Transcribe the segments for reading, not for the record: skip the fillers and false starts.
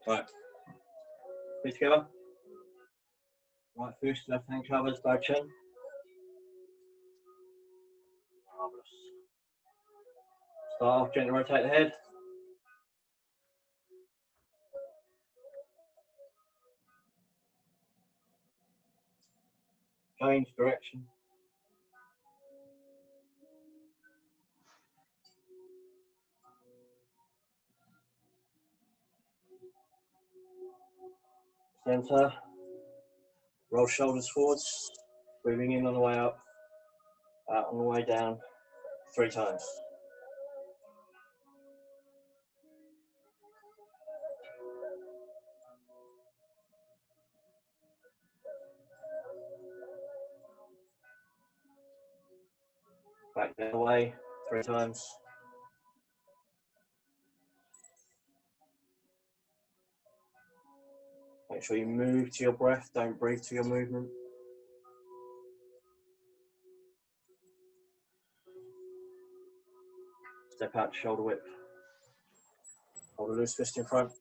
Right. Feet together. Right foot, left hand covers, bow chin. Marvellous. Start off, gently rotate the head. Change direction. Center. Roll shoulders forwards. Breathing in on the way up. Out on the way down. 3 times. Back the other way. 3 times. Make sure you move to your breath, don't breathe to your movement. Step out to shoulder width. Hold a loose fist in front.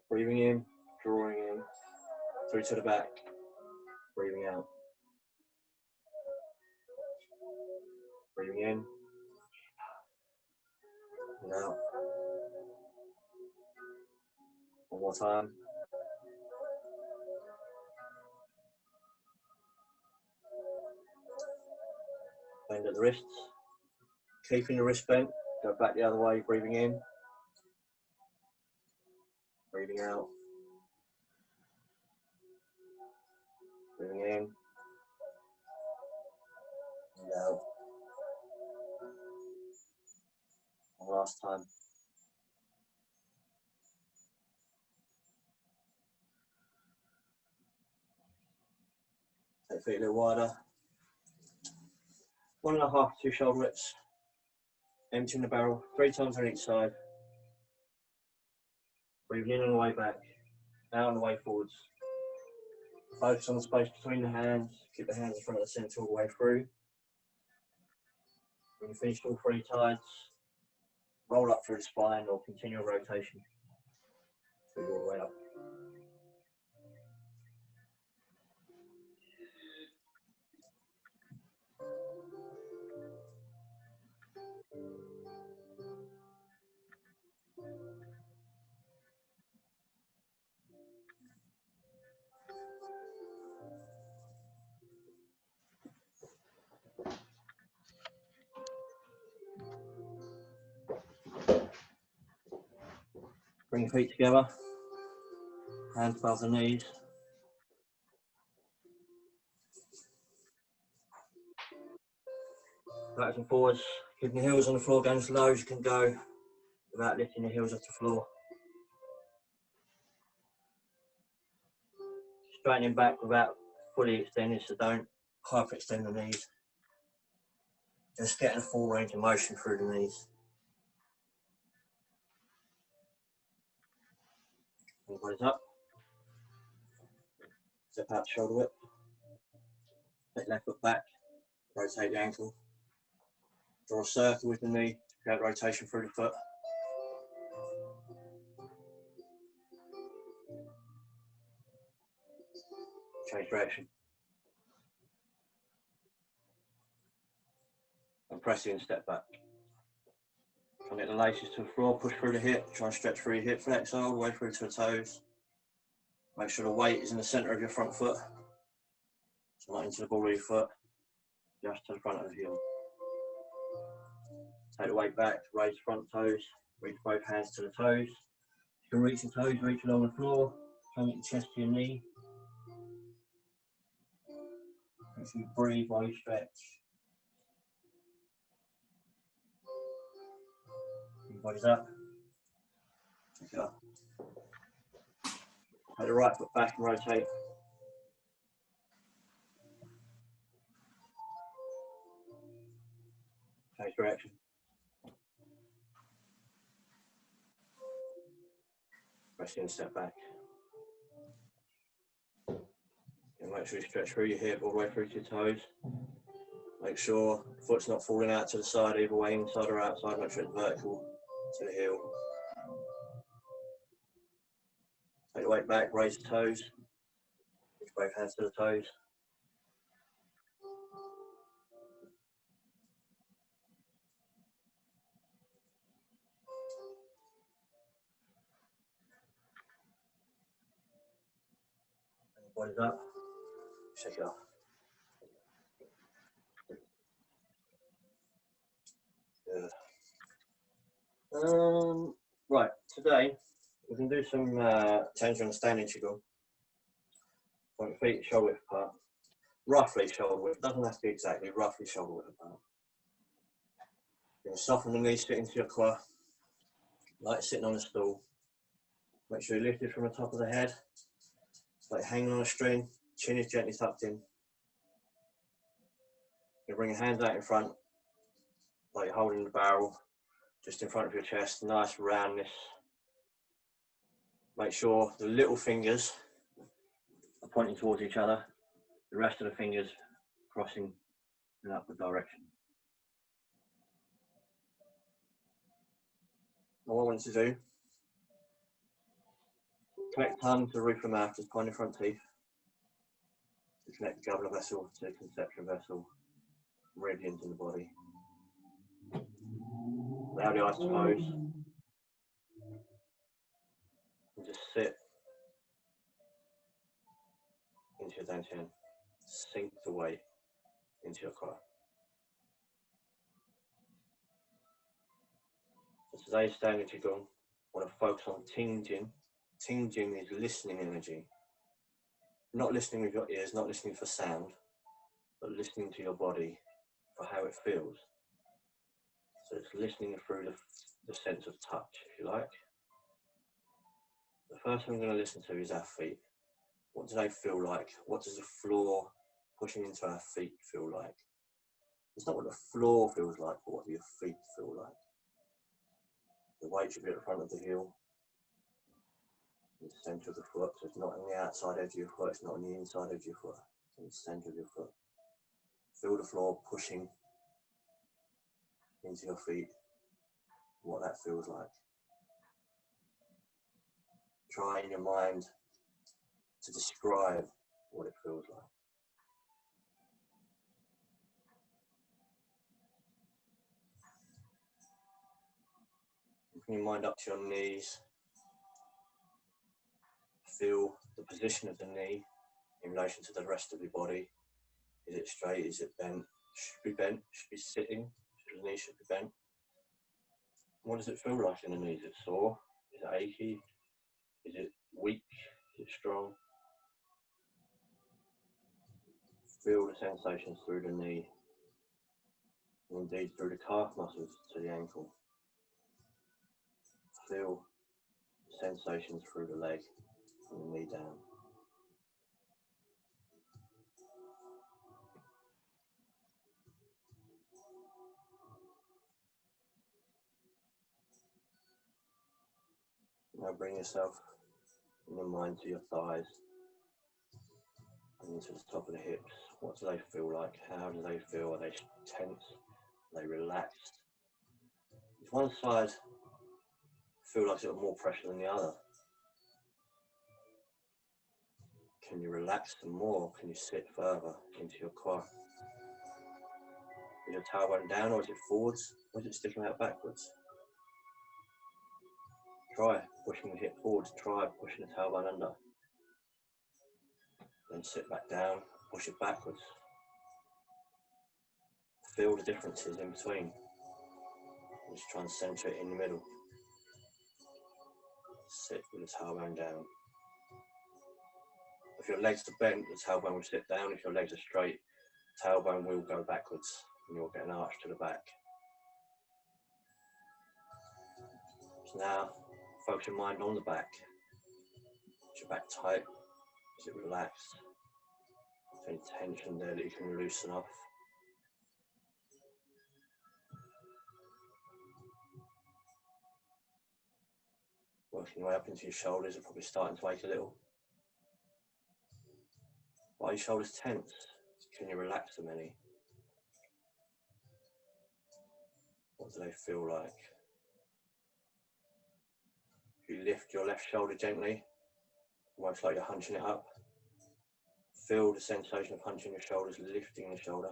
Breathing in, drawing in, through to the back. Breathing out. Breathing in and out. One more time. Bend at the wrists. Keeping the wrist bent. Go back the other way, breathing in. Breathing out. Breathing in. And out. One last time. Take feet a little wider. 1.5 to 2 shoulder widths. Emptying the barrel 3 times on each side. Breathing in on the way back. Out on the way forwards. Focus on the space between the hands. Keep the hands in front of the centre all the way through. When you finish all 3 tides, roll up through the spine or continue a rotation. So all the way up. Bring your feet together, hands above the knees. Backwards and forwards, keeping the heels on the floor, going as low as you can go without lifting the heels off the floor. Straightening back without fully extending, so don't hyperextend the knees. Just getting a full range of motion through the knees. Elbows up. Step out shoulder width. Take left foot back. Rotate the ankle. Draw a circle with the knee. Create rotation through the foot. Change direction. And press in, step back. Try and get the laces to the floor, push through the hip, try and stretch through your hip flexor all the way through to the toes. Make sure the weight is in the centre of your front foot. So not into the ball of your foot, just to the front of the heel. Take the weight back, raise the front toes, reach both hands to the toes. You can reach the toes, reach along the floor, try and get your chest to your knee. Make sure you breathe while you stretch. Body's up. Take it up. Take the right foot back and rotate. Change direction. Press in, step back. And make sure you stretch through your hip all the way through to your toes. Make sure the foot's not falling out to the side either way, inside or outside. Make sure it's vertical to the heel. straight back, raise the toes, push both hands to the toes. Body's up, shake it off. Good. Right, today we can do some change on the standing qigong. Point your feet shoulder width apart, roughly shoulder width, doesn't have to be exactly, roughly shoulder width apart. You're going to soften the knees, fit into your core, like sitting on a stool. Make sure you lift it from the top of the head, like hanging on a string, chin is gently tucked in. You bring your hands out in front, like you're holding the barrel, just in front of your chest, nice roundness. Make sure the little fingers are pointing towards each other, the rest of the fingers crossing in an upward direction. All I want you to do, connect tongue to the roof of the mouth, just point your front teeth, to connect the goblet vessel to the conception vessel, meridians in the body. Allow the eyes to close, and just sit into your dantian, sink the weight into your core. So today's standing qigong, I want to focus on Tingjin. Tingjin is listening energy. Not listening with your ears, not listening for sound, but listening to your body for how it feels. So it's listening through the sense of touch, if you like. The first thing I'm going to listen to is our feet. What do they feel like? What does the floor pushing into our feet feel like? It's not what the floor feels like, but what do your feet feel like? The weight should be at the front of the heel, in the centre of the foot, so it's not on the outside edge of your foot, it's not on the inside edge of your foot, it's in the centre of your foot. Feel the floor pushing into your feet, what that feels like. Try in your mind to describe what it feels like. Bring your mind up to your knees. Feel the position of the knee in relation to the rest of your body. Is it straight? Is it bent? Should be bent, should be sitting, the knee should be bent. What does it feel like in the knees? Is it sore? Is it achy? Is it weak? Is it strong? Feel the sensations through the knee, and indeed through the calf muscles to the ankle. Feel the sensations through the leg, from the knee down. Now bring yourself in your mind to your thighs and into the top of the hips. What do they feel like? How do they feel? Are they tense? Are they relaxed? Does one side feel like it's got more pressure than the other? Can you relax some more? Can you sit further into your core? Is your tailbone down, or is it forwards? Or is it sticking out backwards? Try pushing the hip forwards, try pushing the tailbone under. Then sit back down, push it backwards. Feel the differences in between. Just try and centre it in the middle. Sit with the tailbone down. If your legs are bent, the tailbone will sit down. If your legs are straight, the tailbone will go backwards and you'll get an arch to the back. So now, focus your mind on the back. Is your back tight? Is it relaxed? Is there any tension there that you can loosen off? Working your way up into your shoulders, are probably starting to ache a little. Are your shoulders tense? Can you relax them any? What do they feel like? If you lift your left shoulder gently, almost like you're hunching it up. Feel the sensation of hunching your shoulders, lifting the shoulder.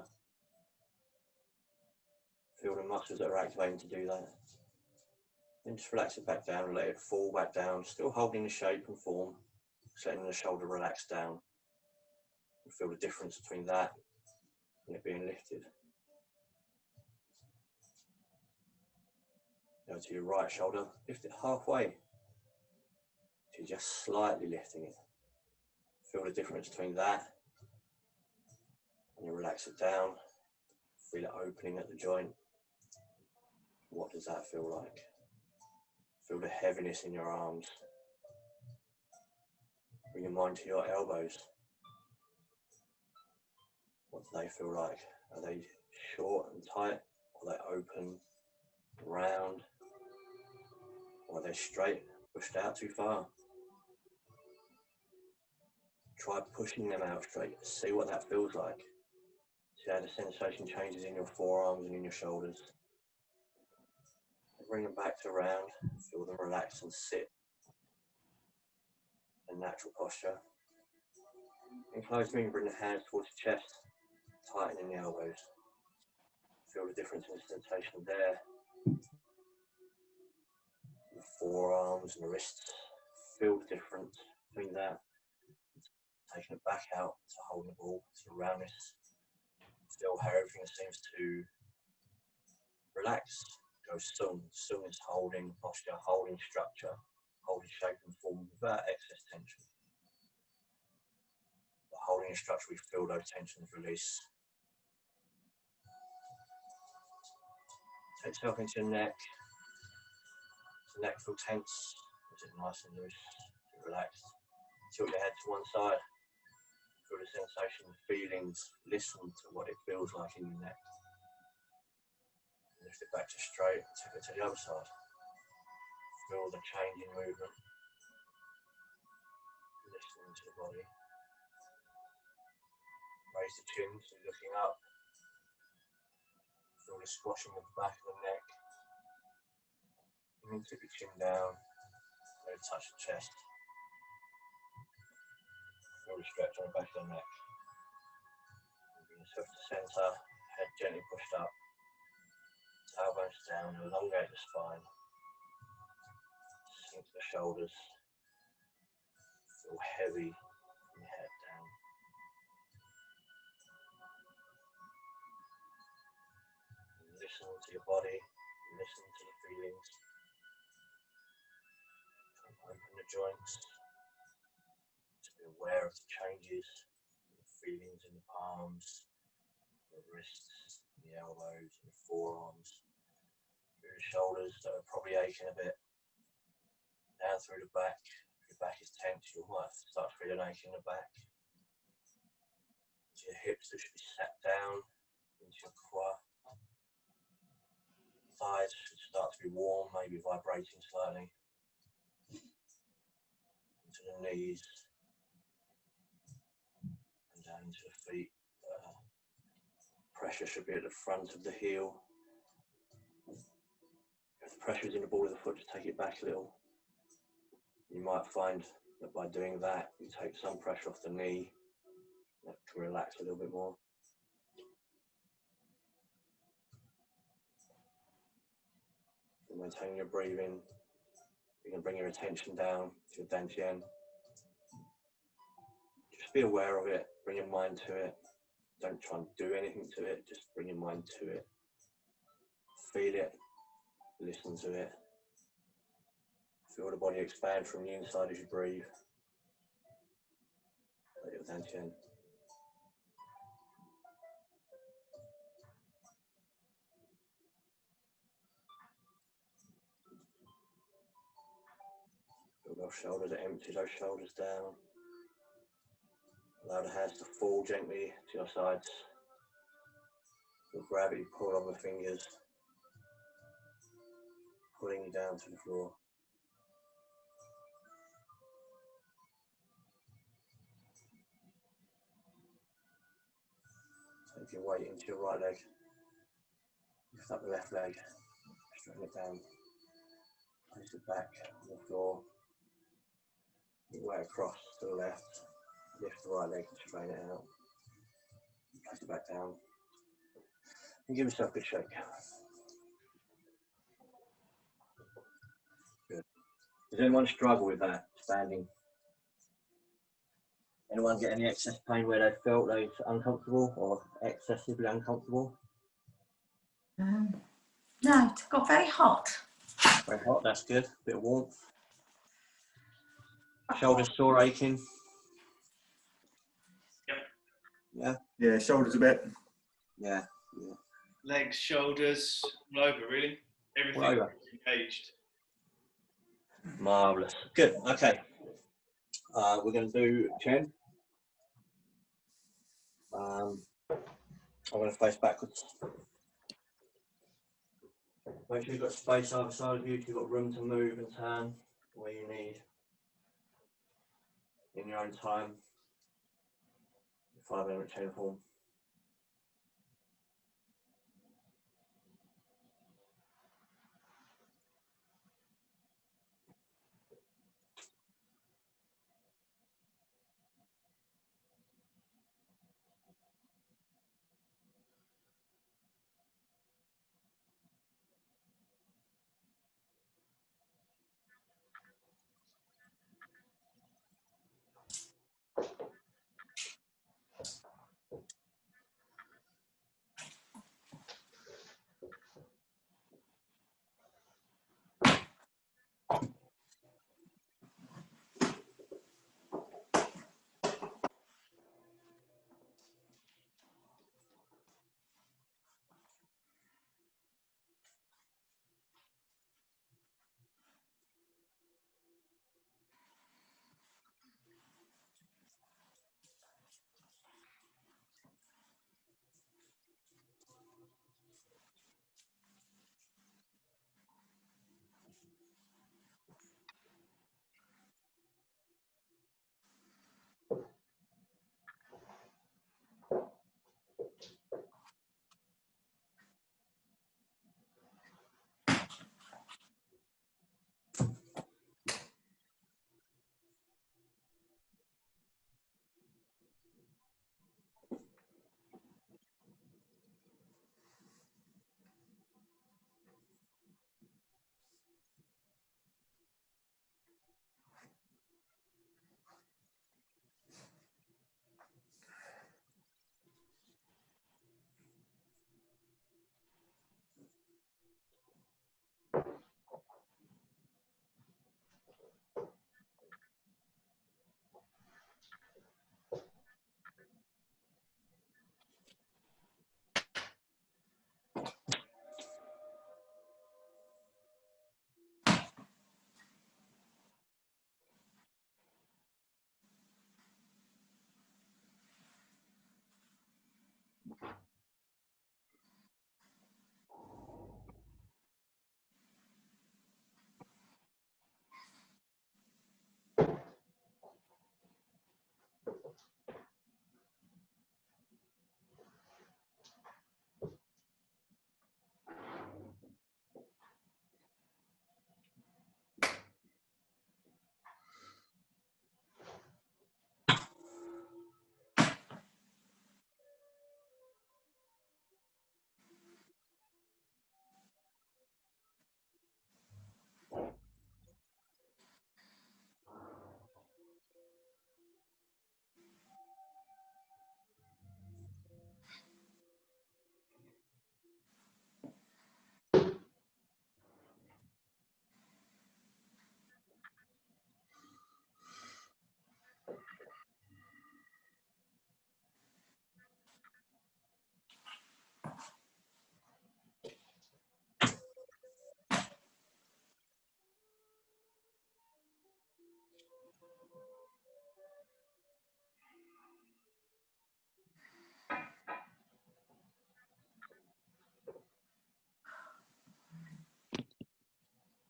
Feel the muscles that are activating to do that. Then just relax it back down and let it fall back down, still holding the shape and form, just letting the shoulder relax down. You feel the difference between that and it being lifted. Go to your right shoulder, lift it halfway. So you're just slightly lifting it. Feel the difference between that and you relax it down. Feel it opening at the joint. What does that feel like? Feel the heaviness in your arms. Bring your mind to your elbows. What do they feel like? Are they short and tight? Are they open, round? Or are they straight, pushed out too far? Try pushing them out straight. See what that feels like. See how the sensation changes in your forearms and in your shoulders. Bring them back to round. Feel them relax and sit. A natural posture. In close movement, bring the hands towards the chest, tightening the elbows. Feel the difference in the sensation there. The forearms and the wrists. Feel the difference between that. Taking it back out to holding the ball, to roundness. Feel how everything seems to relax. Go sung. Sung is holding posture, holding structure, holding shape and form without excess tension. But holding a structure, we feel those tensions release. Take yourself into your neck. Does the neck feel tense? Is it nice and loose? Is it relaxed? Tilt your head to one side. Feel the sensation, the feelings. Listen to what it feels like in your neck. Lift it back to straight, tip it to the other side. Feel the change in movement. Listening to the body. Raise the chin, so you're looking up. Feel the squashing of the back of the neck. And then tip your chin down. Let it touch the chest. Feel the stretch on the back of the neck. Bring yourself to centre, head gently pushed up. Tailbones down, elongate the spine. Sink the shoulders. Feel heavy from your head down. Listen to your body, listen to the feelings. Open the joints. To be aware of the changes, the feelings in the palms, the wrists, the elbows, the forearms. Through the shoulders that are probably aching a bit. Down through the back. If your back is tense, you might start feeling ache in the back. To your hips that should be sat down into your quad. Thighs should start to be warm, maybe vibrating slightly. Into the knees. And down into the feet. Pressure should be at the front of the heel. If the pressure is in the ball of the foot, just take it back a little. You might find that by doing that, you take some pressure off the knee. That can relax a little bit more. And maintaining your breathing, you can bring your attention down to your dantian. Just be aware of it, bring your mind to it. Don't try and do anything to it, just bring your mind to it. Feel it, listen to it. Feel the body expand from the inside as you breathe. Let your dantian. Feel those shoulders, empty those shoulders down. Allow the hands to fall gently to your sides. Feel gravity pull on the fingers, pulling you down to the floor. Take your weight into your right leg. Lift up the left leg, straighten it down. Place it back on the floor. Weight across to the left, lift the right leg and straighten it out. Place it back down. And give yourself a good shake. Good. Does anyone struggle with that, standing? Anyone get any excess pain where they felt they were uncomfortable or excessively uncomfortable? No, it got very hot. Very hot, that's good. Bit of warmth. Shoulders sore, aching? Yep. Yeah? Yeah, shoulders a bit. Yeah. Legs, shoulders, all over really. Everything All over. engaged. Marvellous. Good, okay. We're going to do chin. I'm going to face backwards. Make sure you've got space either side of you, you've got room to move and turn where you need in your own time. 5-minute chain form.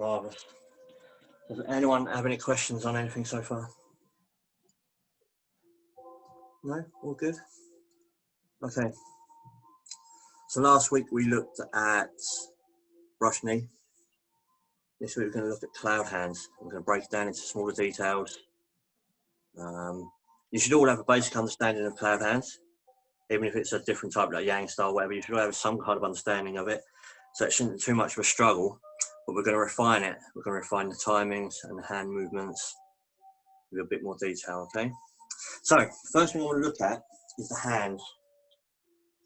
Marvellous. Does anyone have any questions on anything so far? No? All good? Okay. So last week we looked at brush knee. This week we're going to look at cloud hands. We're going to break it down into smaller details You should all have a basic understanding of cloud hands, even if it's a different type, like Yang style, whatever. You should all have some kind of understanding of it. So it shouldn't be too much of a struggle, but we're going to refine it. We're going to refine the timings and the hand movements with a bit more detail, okay? So, first thing I want to look at is the hands.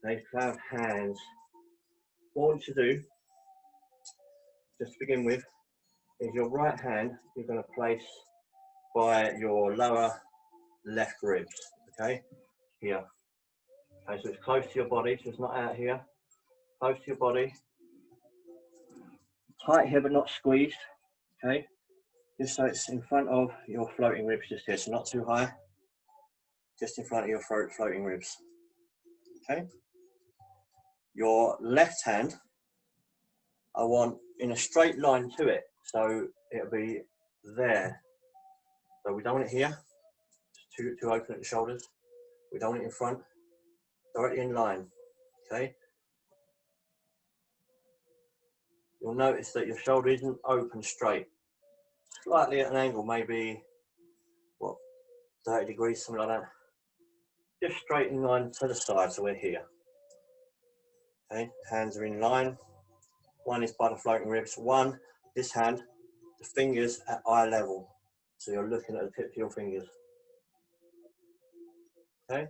Okay, cloud hands. What I want you to do, just to begin with, is your right hand you're going to place by your lower left ribs, okay? Here. Okay, so it's close to your body, so it's not out here. Close to your body. Tight here, but not squeezed, okay? Just so it's in front of your floating ribs just here, so not too high. Just in front of your floating ribs, okay? Your left hand, I want in a straight line to it, so it'll be there. So we don't want it here, too open at the shoulders. We don't want it in front, directly in line, okay? You'll notice that your shoulder isn't open straight, slightly at an angle, maybe, what, 30 degrees, something like that. Just straight in line to the side, so we're here. Okay, hands are in line. One is by the floating ribs. One, this hand, the fingers at eye level. So you're looking at the tips of your fingers. Okay,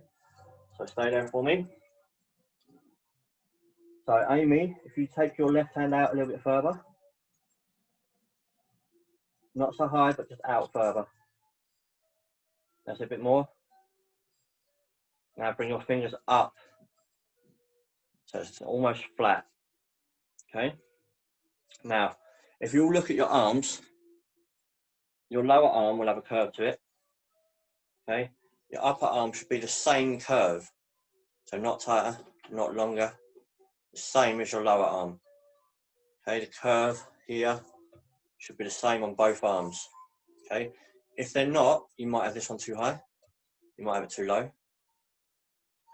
so stay there for me. So Amy, if you take your left hand out a little bit further. Not so high, but just out further. That's a bit more. Now bring your fingers up. So it's almost flat. Okay. Now, if you look at your arms, your lower arm will have a curve to it. Okay. Your upper arm should be the same curve. So not tighter, not longer. The same as your lower arm. Okay. The curve here should be the same on both arms. Okay. If they're not, you might have this one too high. You might have it too low.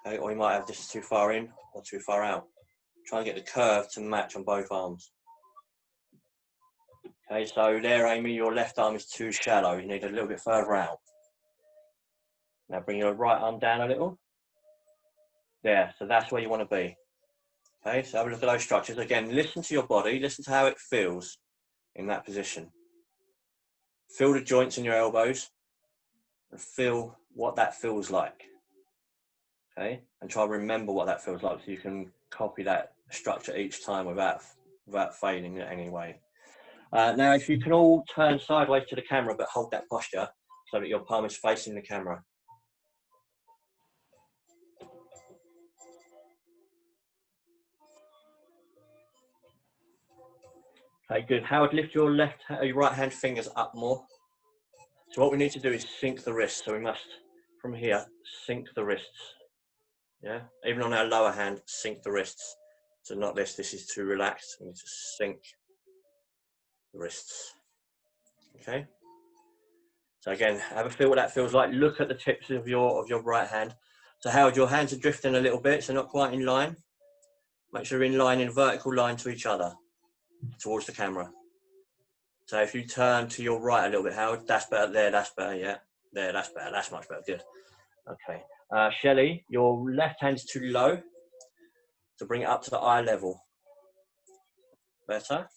Okay. Or you might have this too far in or too far out. Try and get the curve to match on both arms. Okay, so there, Amy, your left arm is too shallow. You need a little bit further out. Now bring your right arm down a little. There, so that's where you want to be. Okay, so have a look at those structures. Again, listen to your body, listen to how it feels in that position. Feel the joints in your elbows and feel what that feels like. Okay, and try to remember what that feels like so you can copy that structure each time without failing in any way. Now, if you can all turn sideways to the camera, but hold that posture so that your palm is facing the camera. Okay, good. Howard, lift your your right hand fingers up more. So what we need to do is sink the wrists. So we must, from here, sink the wrists. Yeah, even on our lower hand, sink the wrists. So not this, this is too relaxed. We need to sink the wrists. Okay. So again, have a feel what that feels like. Look at the tips of your right hand. So Howard, your hands are drifting a little bit, so not quite in line. Make sure you're in line, in vertical line to each other, towards the camera. So if you turn to your right a little bit, Howard, that's better. There, that's better. Yeah, there, that's better. That's much better. Good. Okay. Shelley, your left hand's too low. So bring it up to the eye level. Better?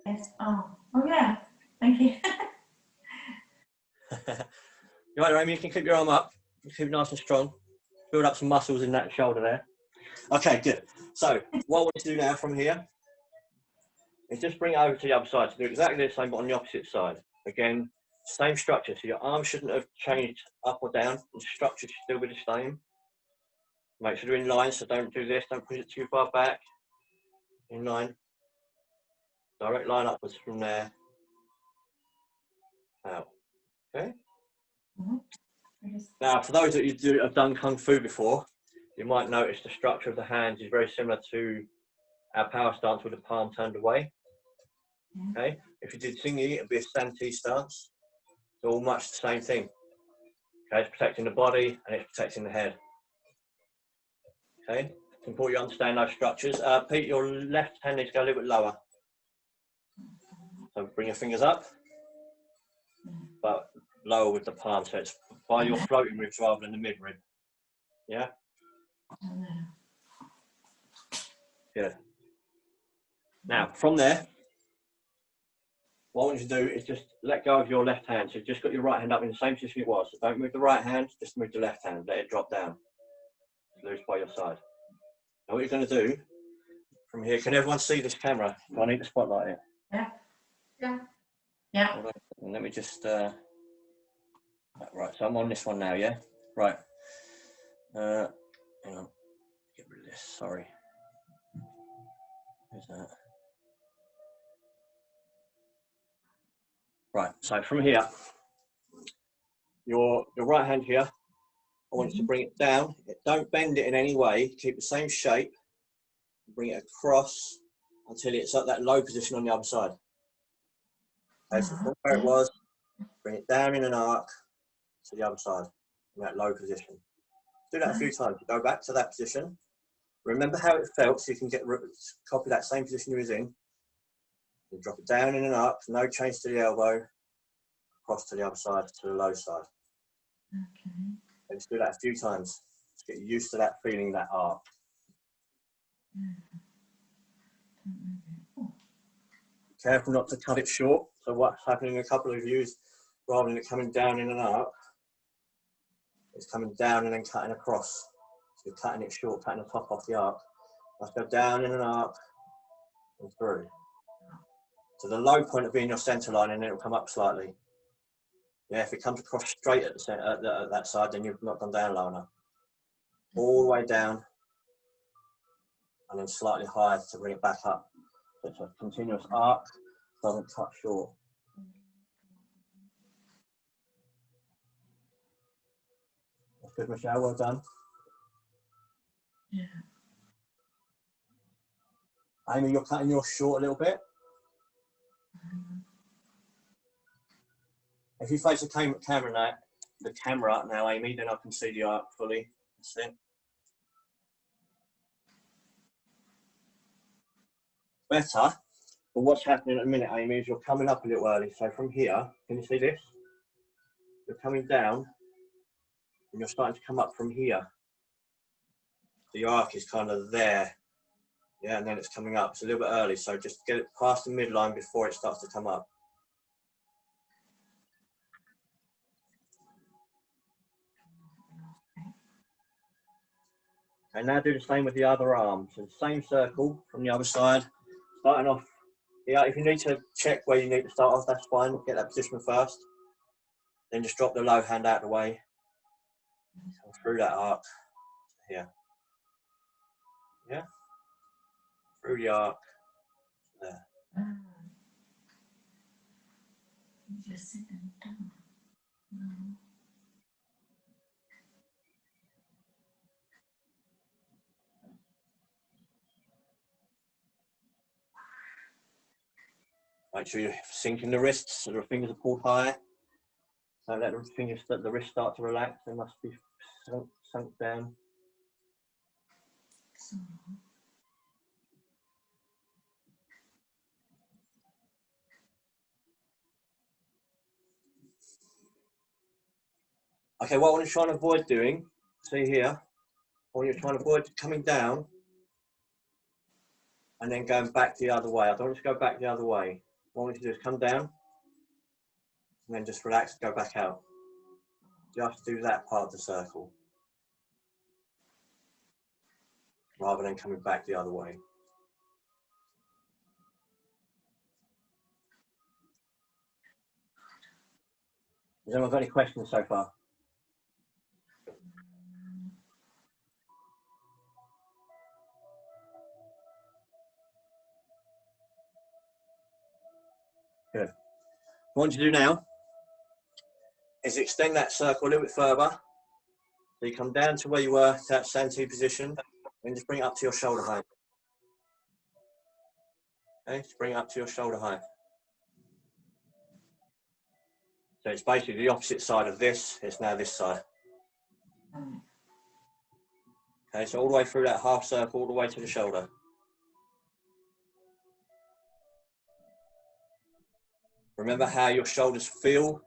Yes. Oh yeah. Thank you. You're right, Amy, you can keep your arm up. You keep it nice and strong. Build up some muscles in that shoulder there. Okay, good. So what I want to do now from here is just bring it over to the other side. So do exactly the same, but on the opposite side. Again, same structure. So your arm shouldn't have changed up or down. The structure should still be the same. Make sure you're in line, so don't do this. Don't push it too far back. In line. Direct line upwards from there. Out. Okay? Now, for those that have done Kung Fu before, you might notice the structure of the hands is very similar to our power stance with the palm turned away. Okay? If you did Singi, it would be a Santi stance. It's all much the same thing. Okay? It's protecting the body and it's protecting the head. Okay? It's important you understand those structures. Pete, your left hand needs to go a little bit lower. So bring your fingers up, but lower with the palm, so it's by your floating ribs rather than the mid rib. Yeah? Good. Now, from there, what I want you to do is just let go of your left hand. So you've just got your right hand up in the same position it was. So don't move the right hand, just move the left hand. Let it drop down. Loose by your side. Now what you're going to do from here, can everyone see this camera? Do I need to spotlight it? Yeah. Yeah. Yeah. And let me just, right, so I'm on this one now, yeah? Right. Hang on. Get rid of this, sorry. Where's that? Right, so from here, your right hand here, I want you to bring it down. Don't bend it in any way. Keep the same shape. Bring it across until it's at that low position on the other side. Okay, so from where it was, bring it down in an arc to the other side in that low position. Do that a few times. Go back to that position. Remember how it felt, so you can copy that same position you was in. You drop it down in an arc, no change to the elbow, across to the other side, to the low side. Okay. And just do that a few times. Just get used to that feeling, that arc. Careful not to cut it short. So what's happening in a couple of views, rather than it coming down in an arc, it's coming down and then cutting across. So you're cutting it short, cutting the top off the arc. Let's go down in an arc and through. So the low point will be in your centre line, and then it will come up slightly. Yeah, if it comes across straight at the center, at that side, then you've not gone down low enough. All the way down, and then slightly higher to bring it back up. So it's a continuous arc, doesn't cut short. That's good, Michelle, well done. Yeah. Amy, you're cutting yours short a little bit. If you face the camera now, Amy, then I can see the arc fully. That's it. Better, but what's happening at the minute, Amy, is you're coming up a little early. So from here, can you see this? You're coming down, and you're starting to come up from here. The arc is kind of there. Yeah, and then it's coming up. It's a little bit early, so just get it past the midline before it starts to come up. And now do the same with the other arm. So the same circle from the other side, starting off. Yeah, if you need to check where you need to start off, that's fine. Get that position first. Then just drop the low hand out of the way. So through that arc here. Yeah. Through the arc there. Just sit down. Make sure you're sinking the wrists so the fingers are pulled high. So let the wrists start to relax. They must be sunk down. So. Okay, what I want to try and avoid doing, see here, I want you to try and avoid coming down and then going back the other way. I don't want you to go back the other way. What I want you to do is come down and then just relax and go back out. Just do that part of the circle rather than coming back the other way. Does anyone have any questions so far? Good. What I want you to do now is extend that circle a little bit further. So you come down to where you were, to that Santee position, and just bring it up to your shoulder height. Okay, just bring it up to your shoulder height. So it's basically the opposite side of this, it's now this side. Okay, so all the way through that half circle, all the way to the shoulder. Remember how your shoulders feel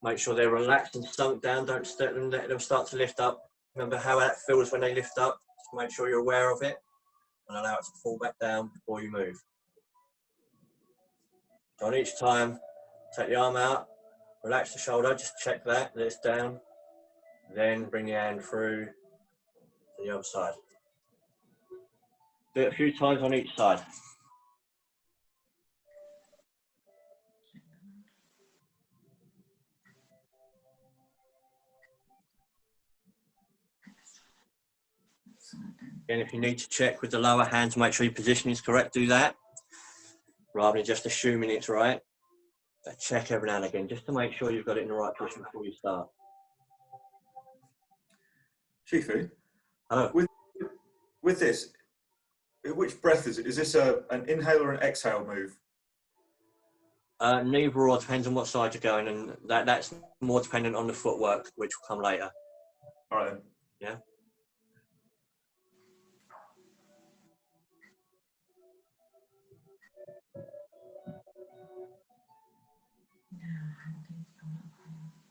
Make sure they're relaxed and sunk down. Don't let them start to lift up. Remember how that feels when they lift up. Just make sure you're aware of it and allow it to fall back down before you move. So on each time, take the arm out, relax the shoulder, just check that it's down. Then bring the hand through to the other side. Do it a few times on each side. Again, if you need to check with the lower hand to make sure your position is correct, do that. Rather than just assuming it's right. But check every now and again, just to make sure you've got it in the right position before you start. Shifu, Hello. with this, which breath is it? Is this an inhale or an exhale move? Neither or, depends on what side you're going, and that's more dependent on the footwork, which will come later. All right then. Yeah.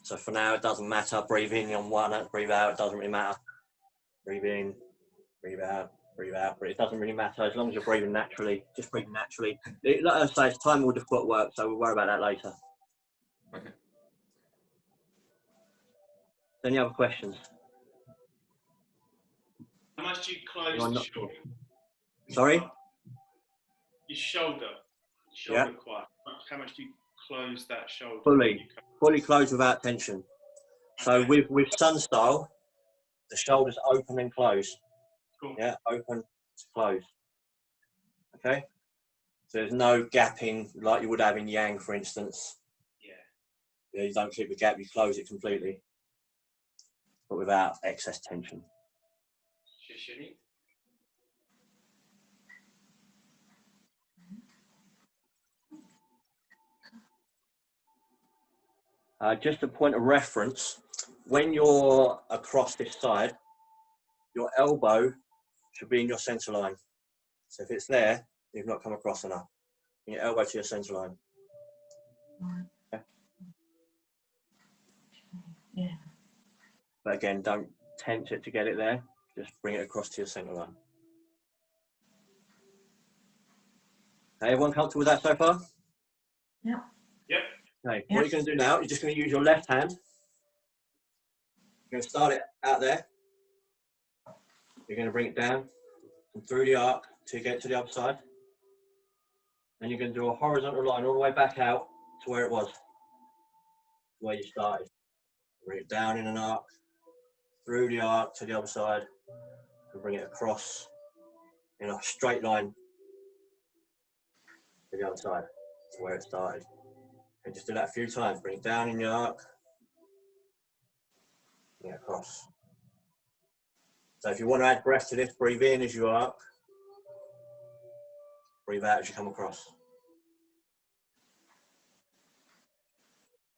So for now, it doesn't matter. Breathe in on one, breathe out. It doesn't really matter. Breathe in, breathe out, breathe out. But it doesn't really matter as long as you're breathing naturally. Just breathe naturally. Like I say, it's time with the footwork, so we'll worry about that later. Okay. Any other questions? How much do you close No, I'm the not- shoulder? Sorry? Your shoulder Yeah. quite. How much do you close that shoulder? Fully closed without tension. So Okay. with sun style, the shoulders open and close. Cool. Yeah, open to close. Okay? So there's no gapping like you would have in yang, for instance. Yeah. Yeah, you don't keep a gap, you close it completely. But without excess tension. Shishini. Just a point of reference, when you're across this side, your elbow should be in your centre line. So if it's there, you've not come across enough. Bring your elbow to your centre line. Okay. Yeah. But again, don't tense it to get it there. Just bring it across to your centre line. Okay, everyone comfortable with that so far? Yeah. Yep. Okay, what you're going to do now, you're just going to use your left hand. You're going to start it out there. You're going to bring it down and through the arc to get to the other side. Then you're going to do a horizontal line all the way back out to where it was, where you started. Bring it down in an arc, through the arc to the other side, and bring it across in a straight line to the other side, to where it started. And just do that a few times. Bring it down in the arc, bring it across. So if you want to add breath to this, breathe in as you arc, breathe out as you come across.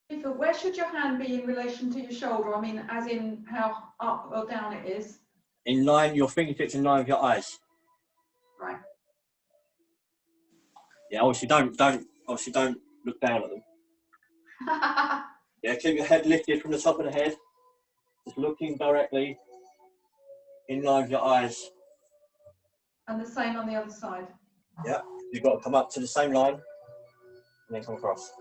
But where should your hand be in relation to your shoulder? I mean, as in how up or down it is? In line, your fingertips in line with your eyes. Right. Yeah, obviously don't look down at them. Yeah, keep your head lifted from the top of the head, just looking directly in line with your eyes. And the same on the other side. Yeah, you've got to come up to the same line and then come across.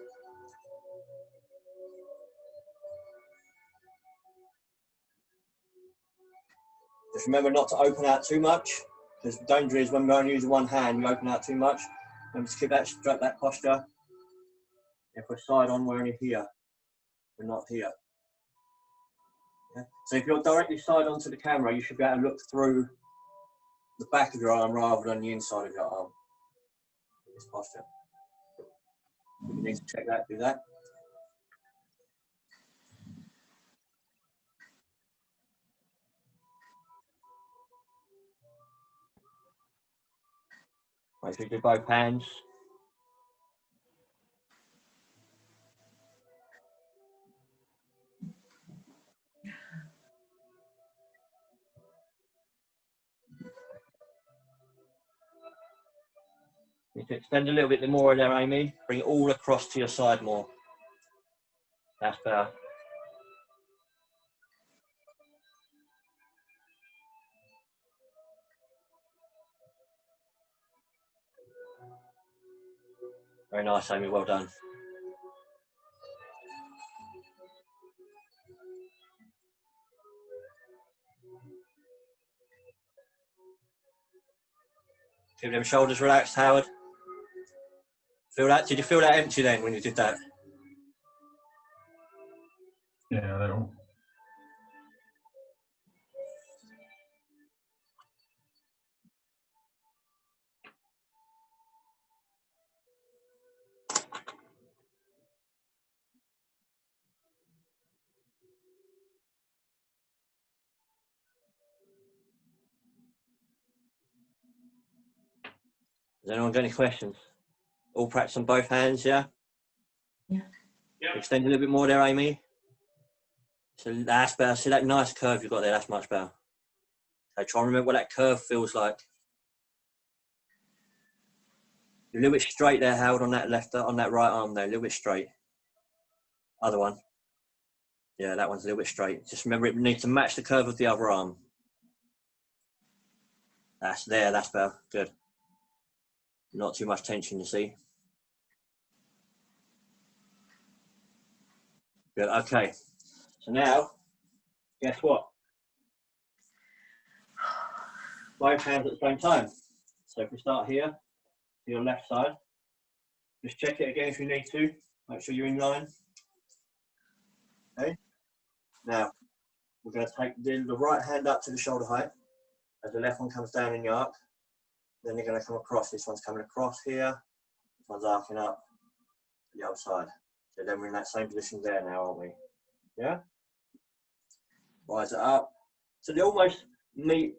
Just remember not to open out too much, because the danger is when we're only using one hand, you open out too much. Remember to keep that posture. If we're side on, we're only here. We're not here. Yeah? So if you're directly side on to the camera, you should be able to look through the back of your arm rather than the inside of your arm. In this posture. If you need to check that, do that. Make sure you do both hands. You need to extend a little bit more there, Amy. Bring it all across to your side more. That's better. Very nice, Amy, well done. Keep them shoulders relaxed, Howard. Feel that? Did you feel that empty then when you did that? Yeah, they're all. Has anyone got any questions? All practice on both hands, yeah? Yeah. Yeah. Extend a little bit more there, Amy. So that's better. See that nice curve you've got there? That's much better. Okay, try and remember what that curve feels like. You're a little bit straight there, Howard, on that left, on that right arm there. A little bit straight. Other one. Yeah, that one's a little bit straight. Just remember it needs to match the curve of the other arm. That's there, that's better. Good. Not too much tension, you see. Good, okay. So now, guess what? Both hands at the same time. So if we start here, to your left side, just check it again if you need to. Make sure you're in line. Okay. Now, we're going to take the right hand up to the shoulder height as the left one comes down in the arc. Then you're going to come across. This one's coming across here. This one's arcing up to the other side. So then we're in that same position there now, aren't we? Yeah? Rise it up. So they almost meet.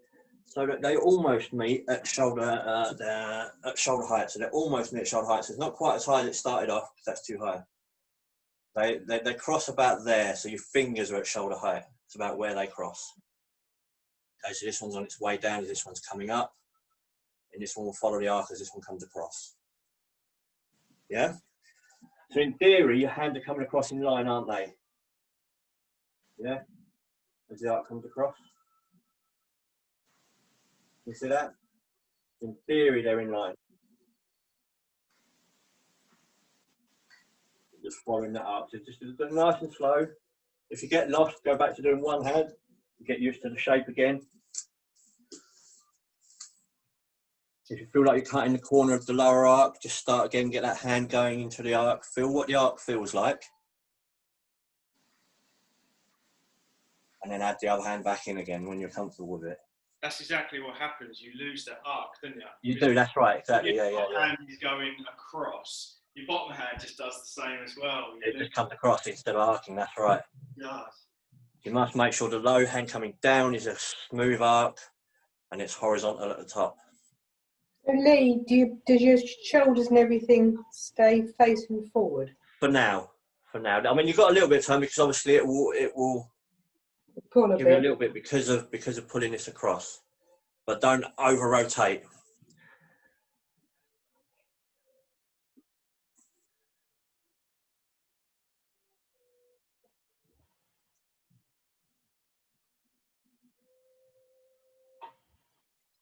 So that they almost meet at shoulder height. So they almost meet at shoulder height. So it's not quite as high as it started off because that's too high. They cross about there. So your fingers are at shoulder height. It's about where they cross. Okay, so this one's on its way down as this one's coming up. And this one will follow the arc as this one comes across. Yeah? So in theory, your hands are coming across in line, aren't they? Yeah? As the arc comes across. You see that? In theory, they're in line. Just following that arc. So just do it nice and slow. If you get lost, go back to doing one hand. Get used to the shape again. If you feel like you're cutting the corner of the lower arc, just start again, get that hand going into the arc. Feel what the arc feels like. And then add the other hand back in again when you're comfortable with it. That's exactly what happens. You lose that arc, don't you? You do, that's right, exactly. Your Yeah. top hand is going across. Your bottom hand just does the same as well. It just comes across instead of arcing, that's right. Yeah. You must make sure the low hand coming down is a smooth arc and it's horizontal at the top. So Lee, does your shoulders and everything stay facing forward? For now. I mean, you've got a little bit of time because obviously it will Pull a give you a bit. little bit because of pulling this across. But don't over rotate.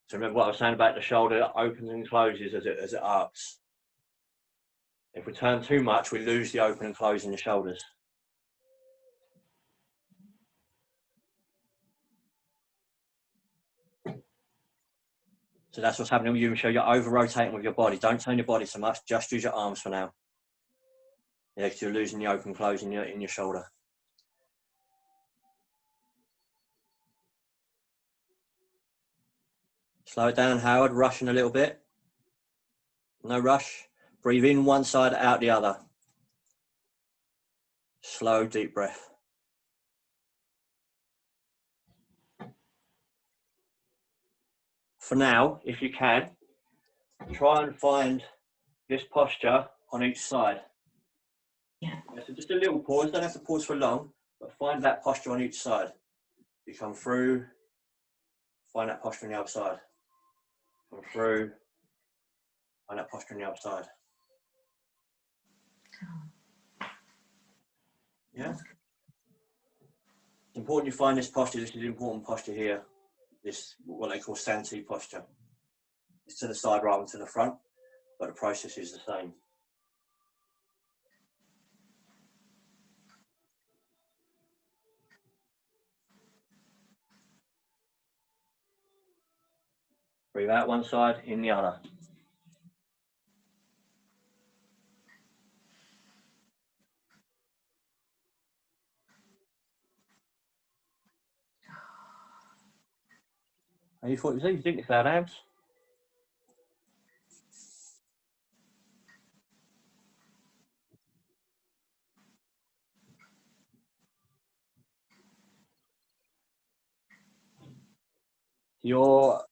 So remember what I was saying about the shoulder, it opens and closes as it arcs. If we turn too much, we lose the open and close in the shoulders. So that's what's happening with you, Michelle. You're over-rotating with your body. Don't turn your body so much. Just use your arms for now. Yeah, because you're losing the open and close in your shoulder. Slow it down, Howard. Rushing a little bit. No rush. Breathe in one side, out the other. Slow, deep breath. For now, if you can, try and find this posture on each side. Yeah. So just a little pause. Don't have to pause for long, but find that posture on each side. You come through, find that posture on the other side. Come through, find that posture on the other side. Yeah? It's important you find this posture. This is an important posture here. This, what they call Santee posture. It's to the side rather than to the front, but the process is the same. Breathe out one side, in the other. How you thought it was easy, didn't you, Cloud Abs? Your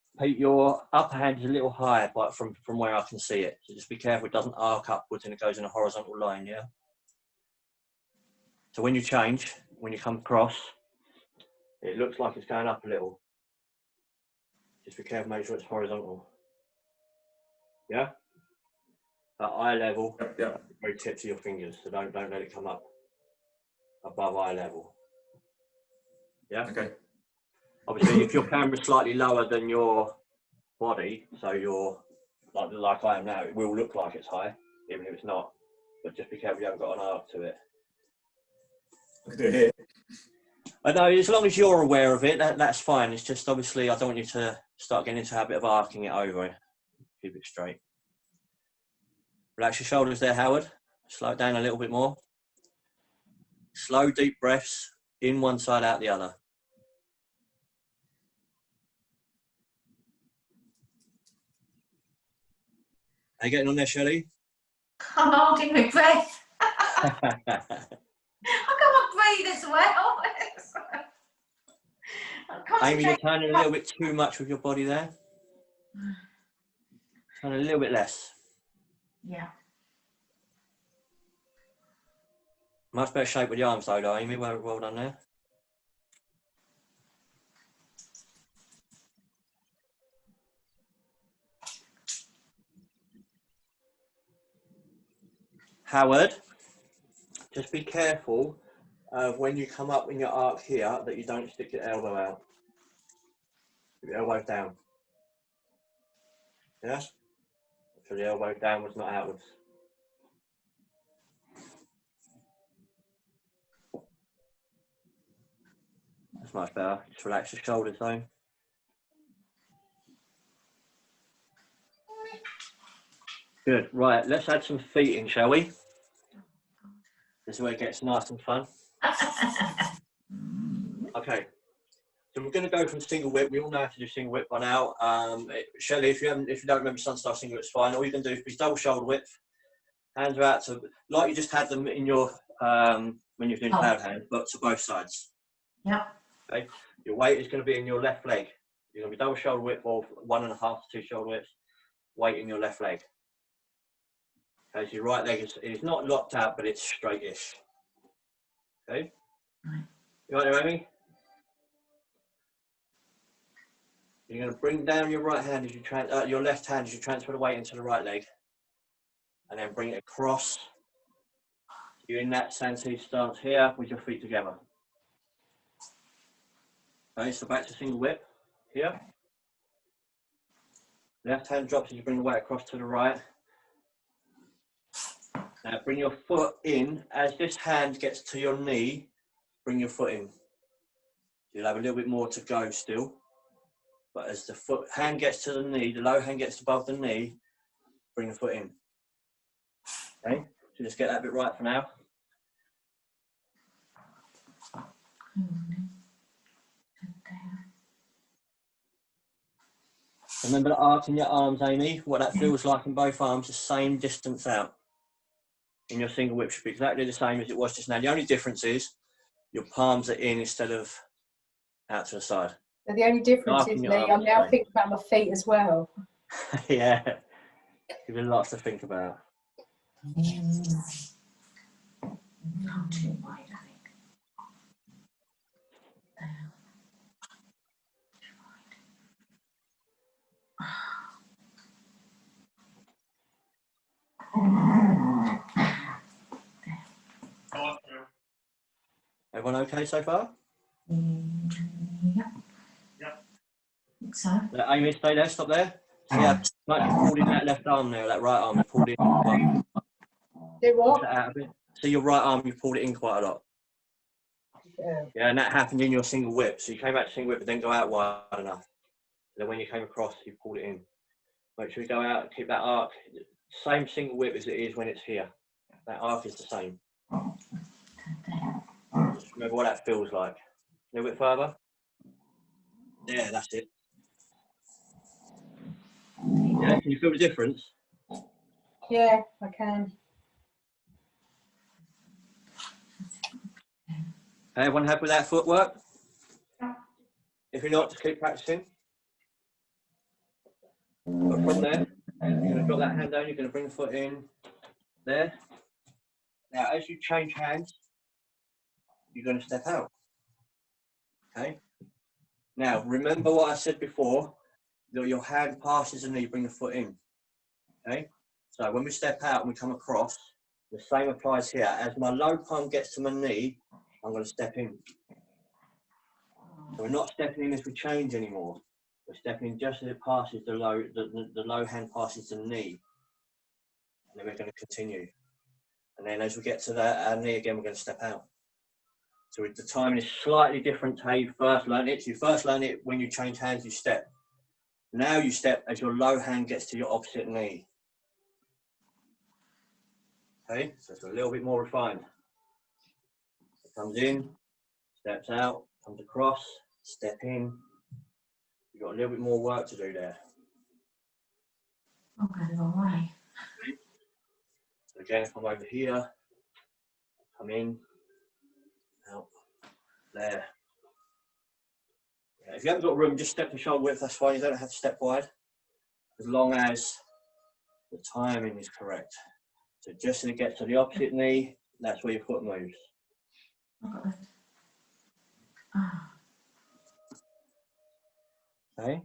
upper hand is a little higher, but from where I can see it. So just be careful it doesn't arc upwards and it goes in a horizontal line, yeah? So when you change, when you come across, it looks like it's going up a little. Just be careful, make sure it's horizontal. Yeah? At eye level, Yeah. very tips of your fingers, so don't let it come up above eye level. Yeah? Okay. Obviously, if your camera's slightly lower than your body, so you're like I am now, it will look like it's high, even if it's not. But just be careful you haven't got an arc to it. I can do it here. I know, as long as you're aware of it, that's fine. It's just obviously I don't want you to start getting into a habit of arcing it over. Keep it straight. Relax your shoulders there, Howard. Slow it down a little bit more. Slow, deep breaths in one side, out the other. How you getting on there, Shelley? I'm holding my breath. I can't breathe as well. Amy, you're turning a little bit too much with your body there. Turn a little bit less. Yeah. Much better shape with the arms though, Amy. Well done there. Howard, just be careful when you come up in your arc here that you don't stick your elbow out. Keep your elbow down. Yeah? So the elbow downwards, not outwards. That's much better. Just relax your shoulders though. Good. Right, let's add some feet in, shall we? This is where it gets nice and fun. Okay. So we're going to go from single whip. We all know how to do single whip by now. Shelley, if you don't remember sun style single whip's fine. All you can do is be double shoulder width. Hands are out to like you just had them in your when you're doing cloud hand, but to both sides. Yeah. Okay. Your weight is going to be in your left leg. You're going to be double shoulder width or 1.5 to 2 shoulder widths. Weight in your left leg. Okay, so your right leg is not locked out, but it's straightish. Okay. Right. You right there, Amy? You're going to bring down your right hand as you your left hand as you transfer the weight into the right leg, and then bring it across. You're in that Santee stance here with your feet together. Okay, so back to single whip here. Left hand drops as you bring the weight across to the right. Now bring your foot in as this hand gets to your knee. Bring your foot in. You'll have a little bit more to go still. But as the hand gets to the knee, the low hand gets above the knee, bring the foot in. Okay, so just get that bit right for now. Remember the arc in your arms, Amy. What that feels like in both arms, the same distance out. In your single whip should be exactly the same as it was just now. The only difference is your palms are in instead of out to the side. So the only difference is, Lee, I'm now thinking about my feet as well. Yeah, give you lots to think about. Not too wide, I think. Everyone okay so far? Yeah. Yeah. I think so. Let Amy stay there, stop there. See how much you pulled in that left arm there, that right arm, you pulled in quite a lot. Do what? Push that out a bit. See your right arm, you pulled it in quite a lot. Yeah. Yeah, and that happened in your single whip. So you came out to single whip, but then go out wide enough. then when you came across, you pulled it in. Make sure you go out and keep that arc, same single whip as it is when it's here. That arc is the same. Just remember what that feels like. A little bit further. Yeah, that's it. Yeah, can you feel the difference? Yeah, I can. Everyone happy with that footwork? If you're not, just keep practicing. But from there, you're going to drop that hand down, you're going to bring the foot in there. Now, as you change hands, you're going to step out. Okay? Now, remember what I said before, that your hand passes and then you bring the foot in. Okay? So when we step out and we come across, the same applies here. As my low palm gets to my knee, I'm going to step in. So we're not stepping in as we change anymore. We're stepping in just as it passes the low hand passes the knee. And then we're going to continue. And then as we get to our knee again, we're going to step out. So the timing is slightly different to how you first learn it. So you first learn it when you change hands, you step. Now you step as your low hand gets to your opposite knee. Okay, so it's a little bit more refined. It comes in, steps out, comes across, step in. You've got a little bit more work to do there. I'm going the wrong way. So again, if I'm over here, come in, out, there. Yeah, if you haven't got room, just step to shoulder width, that's fine. You don't have to step wide, as long as the timing is correct. So just as it gets to the opposite knee, that's where your foot moves. I've got that. Ah, Okay?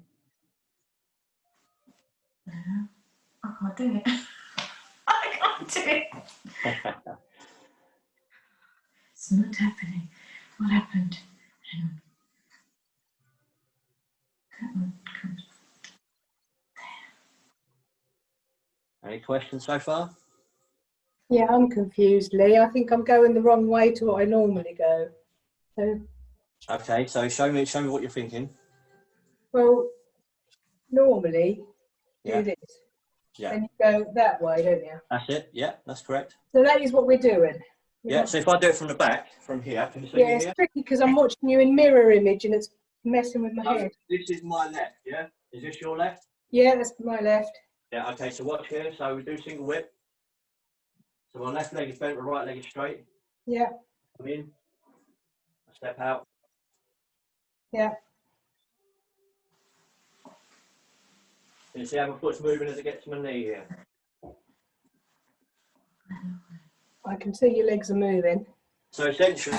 no, I can't do it. I can't do it. It's not happening. What happened? Hang on. Come. Any questions so far? Yeah, I'm confused, Lee. I think I'm going the wrong way to what I normally go. So, Okay, so show me what you're thinking. well, normally Yeah. do this. Yeah. And you go that way, don't you? That's it. Yeah, that's correct. So that is what we're doing. Yeah, so if I do it from the back, from here, can you see Yeah, me it's here? tricky because I'm watching you in mirror image and it's messing with my So head. this is my left, yeah? Is this your left? Yeah, that's my left. Yeah, okay, so watch here. So we do single whip. So my left leg is bent, my right leg is straight. Yeah, Come in, I step out. yeah. Can you see how my foot's moving as it gets to my knee here? I can see your legs are moving. So essentially,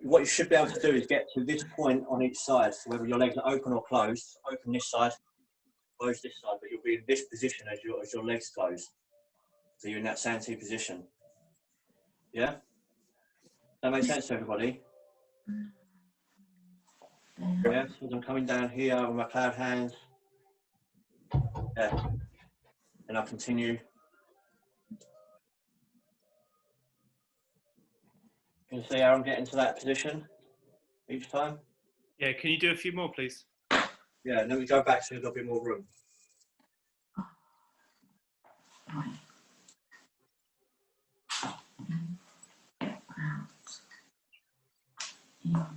what you should be able to do is get to this point on each side. So whether your legs are open or closed, open this side, close this side, but you'll be in this position as your legs close. So you're in that Santee position. Yeah? That makes sense to everybody? Yeah, so I'm coming down here with my cloud hands. Yeah. And I'll continue. Can you see how I'm getting to that position each time? Yeah, can you do a few more, please? Yeah, and then we go back so we've got a bit more room. right. In, out, in.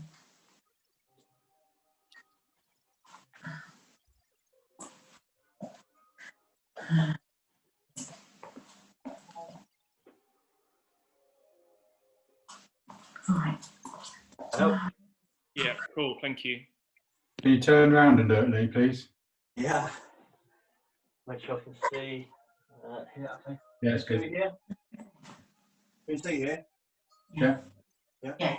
Right. Hello? Yeah, cool, thank you. Can you turn around and do it, Lee, please? Yeah. Make sure I can see. Here, okay. Yeah, it's Can good. you hear? Can you see here? Yeah. Yeah. Yeah.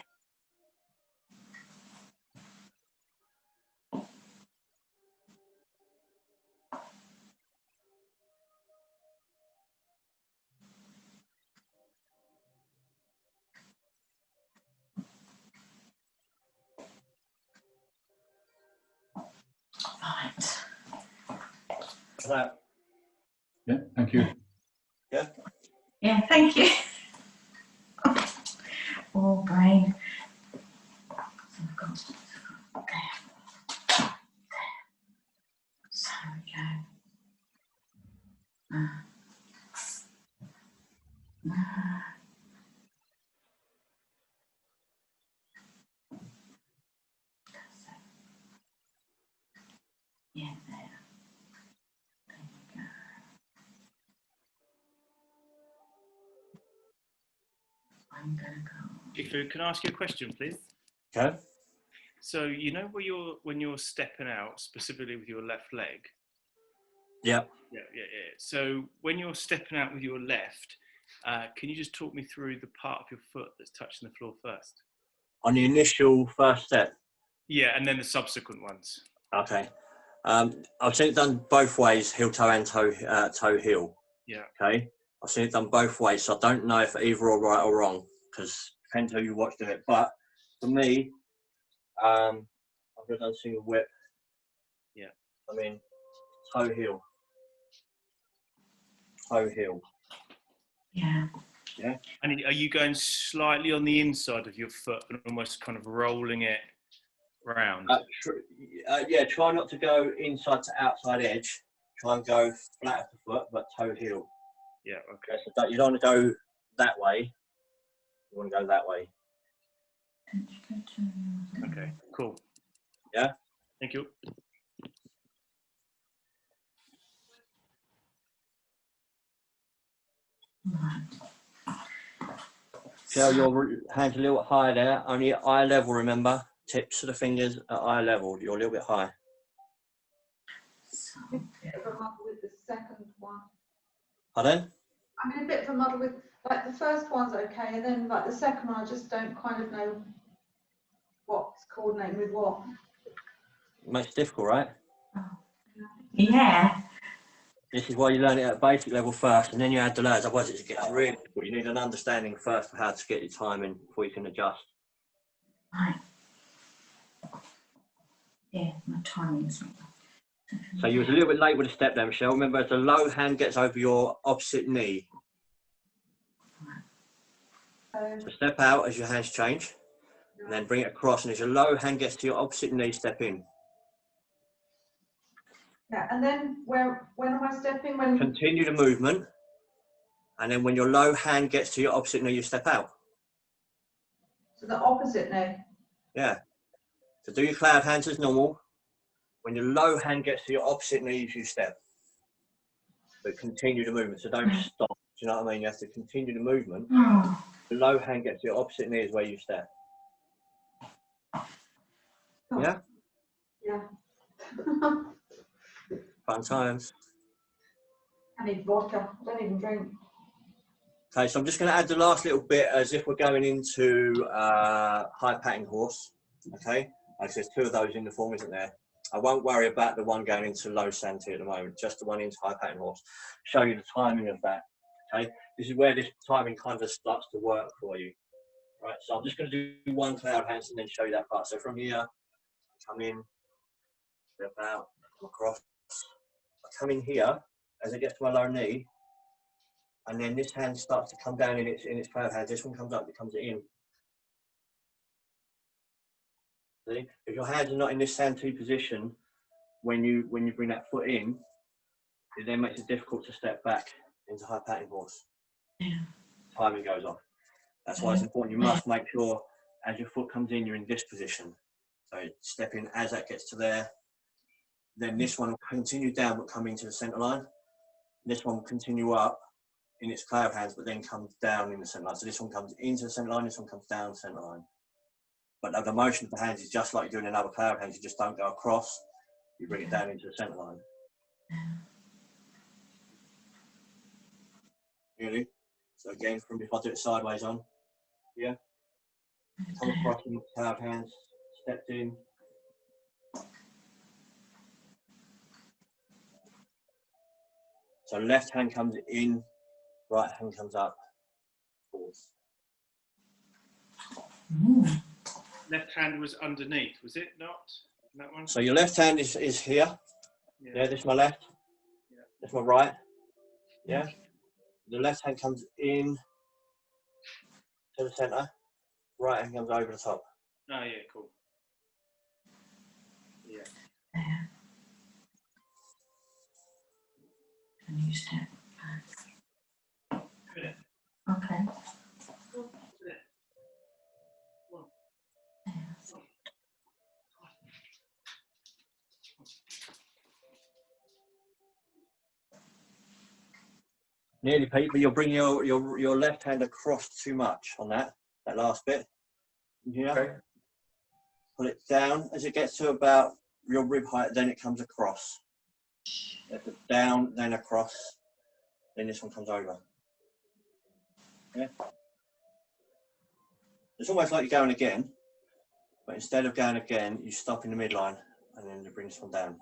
Right. Hello. Yeah, thank you. Yeah. Yeah, thank you. Oh, brain. So I've got there. Yeah, there. There you go. I'm gonna go. Ifu, can I ask you a question, please? Okay. So you know where when you're stepping out, specifically with your left leg. Yep. Yeah. So when you're stepping out with your left, can you just talk me through the part of your foot that's touching the floor first? On the initial first step. Yeah, and then the subsequent ones. Okay. I've seen it done both ways, heel toe and toe heel. Yeah. Okay. I've seen it done both ways, so I don't know if either are right or wrong, because depends who you watched it. But for me, I've never done single whip. Yeah. I mean, toe heel. Toe heel. Yeah. Yeah. And are you going slightly on the inside of your foot and almost kind of rolling it round? Yeah, try not to go inside to outside edge. Try and go flat at the foot, but toe heel. Yeah, okay. So you don't want to go that way. You want to go that way. Okay, cool. Yeah. Thank you. Right. Feel your hands a little bit higher there. Only eye level, remember. Tips of the fingers at eye level. You're a little bit high. So, A bit of a muddle with the second one. Pardon? I'm in a bit of a muddle with, like, the first one's okay, and then like the second one, I just don't kind of know what's coordinating with what. Makes it difficult, right? yeah. This is why you learn it at basic level first, and then you add the layers. Otherwise, it gets really difficult. You need an understanding first of how to get your timing before you can adjust. Right. Yeah, my timing's not. So you was a little bit late with the step there, Michelle. Remember, as the low hand gets over your opposite knee, so step out as your hands change, and then bring it across. And as your low hand gets to your opposite knee, step in. Yeah, and then when am I stepping? When Continue the movement, and then when your low hand gets to your opposite knee, you step out. so the opposite knee. Yeah. So do your cloud hands as normal. When your low hand gets to your opposite knee, you step. But continue the movement, so don't stop. Do you know what I mean? You have to continue the movement. Oh. The low hand gets to your opposite knee is where you step. Oh. Yeah? Yeah. Fun times. I need vodka. I don't even drink. Okay, so I'm just going to add the last little bit as if we're going into high patting horse. Okay, like there's two of those in the form, isn't there? I won't worry about the one going into low Santee at the moment, just the one into high patting horse. Show you the timing of that. Okay, this is where this timing kind of starts to work for you. Right, so I'm just going to do one cloud hands and then show you that part. So from here, come in, step out, come across. I come in here as I get to my low knee. And then this hand starts to come down in its cloud hand. This one comes up, it comes in. See? If your hands are not in this Santee position, when you bring that foot in, it then makes it difficult to step back into high patting horse. Yeah. Timing goes off. That's why it's important. You must make sure as your foot comes in, you're in this position. So step in as that gets to there. Then this one will continue down, but come into the center line. This one will continue up in its cloud hands, but then comes down in the center line. So this one comes into the center line, this one comes down the center line. But the motion of the hands is just like doing another cloud hands. You just don't go across, you bring it down into the center line. Really? So again, from if I do it sideways on, yeah. Come across in cloud hands, stepped in. So left hand comes in, right hand comes up, forwards. Left hand was underneath, was it not? That one? So your left hand is here. Yeah, this is my left. Yeah. This is my right. Yeah. The left hand comes in to the center. Right hand comes over the top. Oh yeah, cool. Yeah. And you step. Okay. Nearly, Pete, but you'll bring your left hand across too much on that last bit. Yeah. Okay. Pull it down as it gets to about your rib height, then it comes across. Down, then across, then this one comes over. Yeah. It's almost like you're going again, but instead of going again, you stop in the midline and then you bring this one down.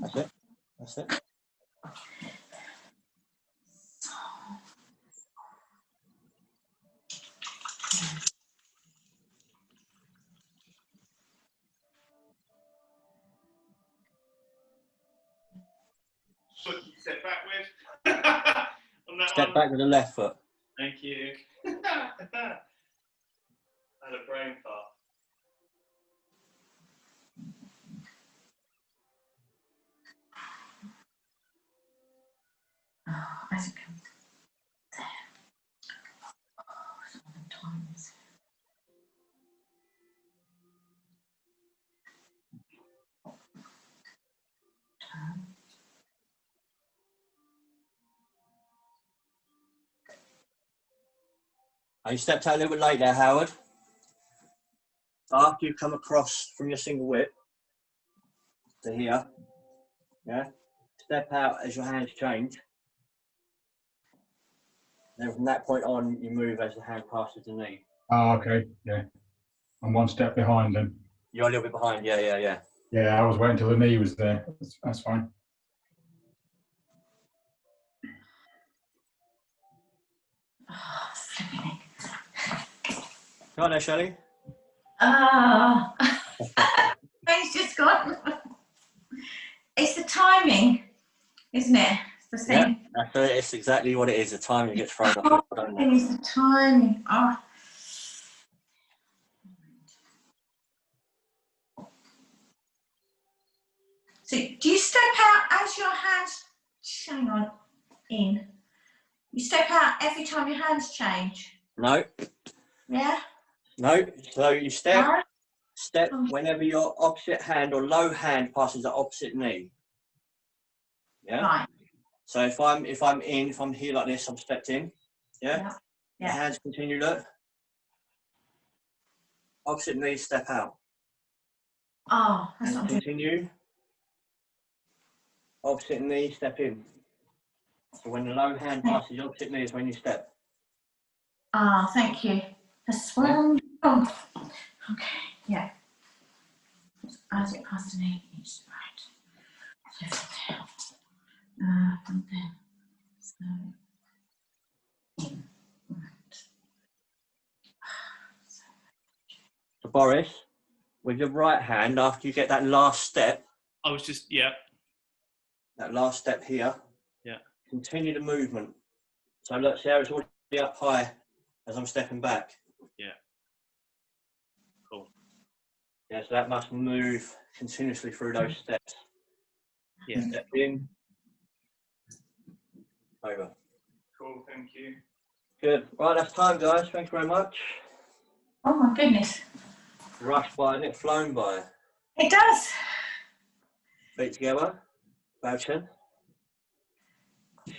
That's it. That's it. Foot you step back with. On that Step one. back with the left foot. Thank you. I had a brain fart. Oh, as it comes there. Oh, sometimes. Turn. Oh, you stepped out a little bit late there, Howard. After you come across from your single whip to here, yeah, step out as your hands change. Then from that point on, you move as the hand passes the knee. Oh, okay. Yeah. I'm one step behind then. You're a little bit behind, yeah. Yeah, I was waiting till the knee was there. That's fine. Oh, flipping it. Go on there, Shelley. Ah, it's just gone. It's the timing, isn't it? It's the Yeah, thing. that's it. It's exactly what it is. The timing gets thrown Oh, off, don't it it? is the timing. Oh. So, do you step out as your hands, hang on, in? You step out every time your hands change? No, Yeah? no. So you step No? whenever your opposite hand or low hand passes the opposite knee. Yeah. Right. So if I'm here like this, I'm stepped in. Yeah. Yeah. The hands continue. Look. Opposite knee, step out. Oh, that's And not doing. continue. Opposite knee, step in. So when the low hand passes your opposite knee is when you step. Ah, thank you. That's one. Oh. Okay, yeah. As it passes the knee, it's right. Lift it down. And then, so, in. Right. So Boris, with your right hand, after you get that last step, I was just, yeah. that last step here, Yeah. continue the movement. So look, see how it's already up high as I'm stepping back. Yeah. Cool. Yeah, so that must move continuously through those steps. Yeah. Step in, over. Cool, thank you. Good. Right, that's time, guys. Thank you very much. Oh my goodness. Rushed by, isn't it? Flown by. It does. Feet together. Bow chin.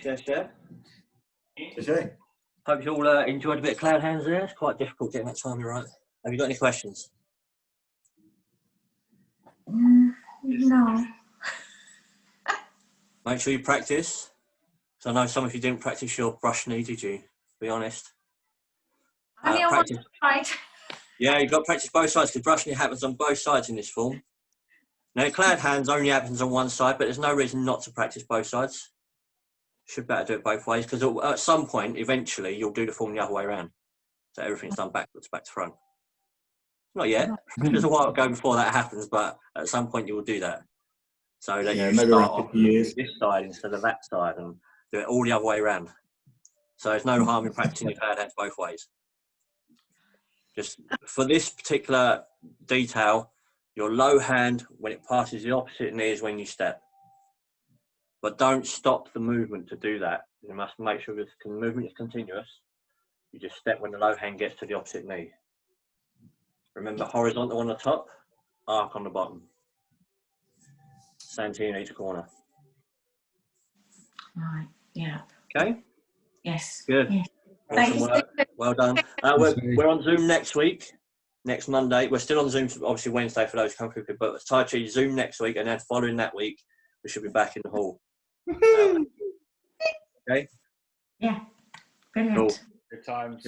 Share. Okay. Hope you all enjoyed a bit of cloud hands there. It's quite difficult getting that timing right. Have you got any questions? No. Make sure you practice. So I know some of you didn't practice your brush knee, did you? Be honest. Only on one Practice. side. Yeah, you've got to practice both sides because brush knee happens on both sides in this form. Now, cloud hands only happens on one side, but there's no reason not to practice both sides. Should better do it both ways because at some point, eventually, you'll do the form the other way around. So everything's done backwards, back to front. Not yet. There's a while ago before that happens, but at some point you will do that. So that you maybe start around off 50 years. this side instead of that side and do it all the other way around. So there's no harm in practicing your cloud hands both ways. Just for this particular detail, Your low hand, when it passes the opposite knee, is when you step. But don't stop the movement to do that. You must make sure the movement is continuous. You just step when the low hand gets to the opposite knee. Remember, horizontal on the top, arc on the bottom. Same thing in each corner. Right. Yeah. Okay? Yes. Good. Yes. Awesome Thank you. work. Well done. We're on Zoom next week, next Monday. We're still on Zoom, obviously Wednesday for those who come quickly, but Tai Chi Zoom next week, and then following that week, we should be back in the hall. Okay? Yeah. Brilliant. Cool. Good times.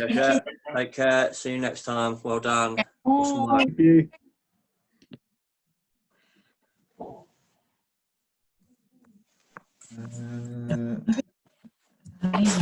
Take care. See you next time. Well done. Awesome work. Thank you. Amazing.